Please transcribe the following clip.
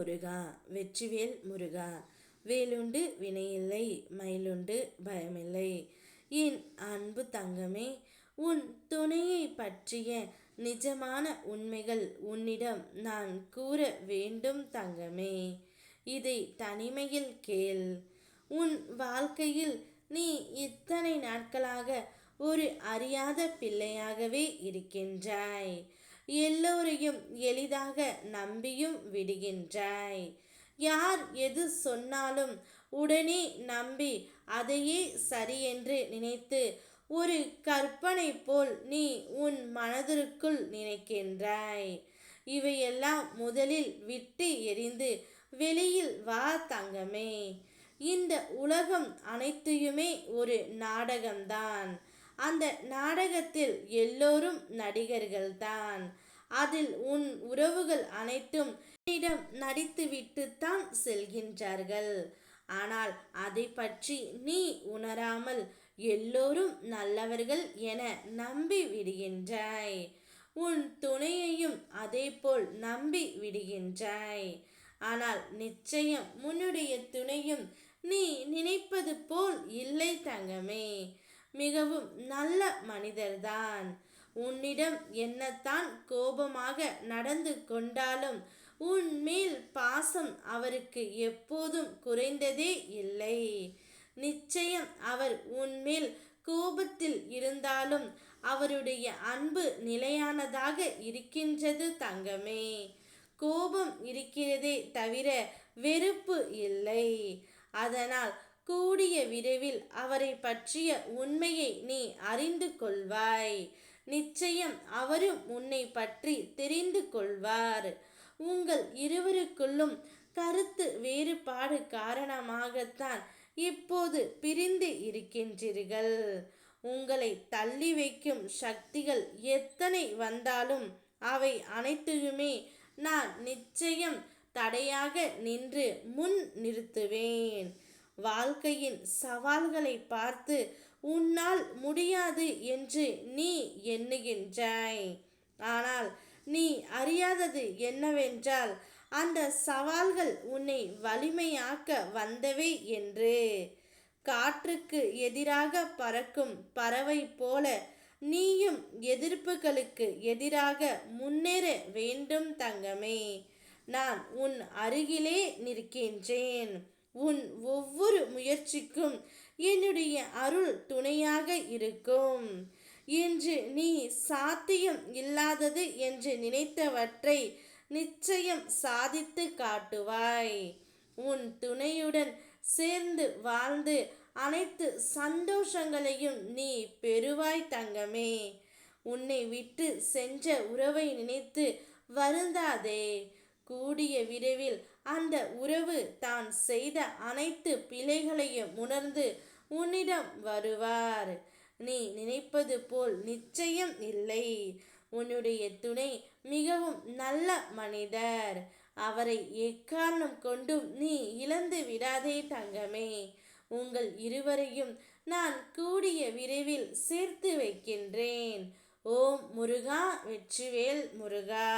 முருகா வெற்றிவேல் முருகா. வேலுண்டு வினையில்லை, மயிலுண்டு பயமில்லை. என் அன்பு தங்கமே, உன் துணையை பற்றிய நிஜமான உண்மைகள் உன்னிடம் நான் கூற வேண்டும் தங்கமே. இதை தனிமையில் கேள். உன் வாழ்க்கையில் நீ இத்தனை நாட்களாக ஒரு அறியாத பிள்ளையாகவே இருக்கின்றாய். எல்லோரையும் எளிதாக நம்பியும் விடுகின்றாய். யார் எது சொன்னாலும் உடனே நம்பி அதையே சரியென்று நினைத்து ஒரு கற்பனை போல் நீ உன் மனதிற்குள் நினைக்கின்றாய். இவையெல்லாம் முதலில் விட்டு எறிந்து வெளியில் வா தங்கமே. இந்த உலகம் அனைத்தையுமே ஒரு நாடகம்தான். அந்த நாடகத்தில் எல்லோரும் நடிகர்கள்தான். அதில் உன் உறவுகள் அனைத்தும் உன்னிடம் நடித்துவிட்டுத்தான் செல்கின்றார்கள். ஆனால் அதை பற்றி நீ உணராமல் எல்லோரும் நல்லவர்கள் என நம்பி விடுகின்றாய். உன் துணையையும் அதேபோல் நம்பி விடுகின்றாய். ஆனால் நிச்சயம் உன்னுடைய துணையும் நீ நினைப்பது போல் இல்லை தங்கமே. மிகவும் நல்ல மனிதர்தான். உன்னிடம் என்னத்தான் கோபமாக நடந்து கொண்டாலும் உன் மேல் பாசம் அவருக்கு எப்போதும் குறைந்ததே இல்லை. நிச்சயம் அவர் உன்மேல் கோபத்தில் இருந்தாலும் அவருடைய அன்பு நிலையானதாக இருக்கின்றது தங்கமே. கோபம் இருக்கிறதே தவிர வெறுப்பு இல்லை. அதனால் கூடிய விரைவில் அவரை பற்றிய உண்மையை நீ அறிந்து கொள்வாய். நிச்சயம் அவரும் உன்னை பற்றி தெரிந்து கொள்வார். உங்கள் இருவருக்குள்ளும் கருத்து வேறுபாடு காரணமாகத்தான் இப்போது பிரிந்து இருக்கின்றீர்கள். உங்களை தள்ளி வைக்கும் சக்திகள் எத்தனை வந்தாலும் அவை அனைத்தையுமே நான் நிச்சயம் தடையாக நின்று முன் நிறுத்துவேன். வாழ்க்கையின் சவால்களை பார்த்து உன்னால் முடியாது என்று நீ எண்ணுகின்றாய். ஆனால் நீ அறியாதது என்னவென்றால் அந்த சவால்கள் உன்னை வலிமையாக்க வந்தவை என்று. காற்றுக்கு எதிராக பறக்கும் பறவை போல நீயும் எதிர்ப்புகளுக்கு எதிராக முன்னேற வேண்டும் தங்கமே. நான் உன் அருகிலே நிற்கின்றேன். உன் ஒவ்வொரு முயற்சிக்கும் என்னுடைய அருள் துணையாக இருக்கும். என்று நீ சாத்தியம் இல்லாதது என்று நினைத்தவற்றை நிச்சயம் சாதித்து காட்டுவாய். உன் துணையுடன் சேர்ந்து வாழ்ந்து அனைத்து சந்தோஷங்களையும் நீ பெறுவாய் தங்கமே. உன்னை விட்டு சென்ற உறவை நினைத்து வருந்தாதே. கூடிய விரைவில் அந்த உறவு தான் செய்த அனைத்து பிழைகளையும் உணர்ந்து உன்னிடம் வருவார். நீ நினைப்பது போல் நிச்சயம் இல்லை. உன்னுடைய துணை மிகவும் நல்ல மனிதர். அவரை எக்காரணம் கொண்டும் நீ இழந்து விடாதே தங்கமே. உங்கள் இருவரையும் நான் கூடிய விரைவில் சேர்த்து வைக்கின்றேன். ஓம் முருகா வெற்றிவேல் முருகா.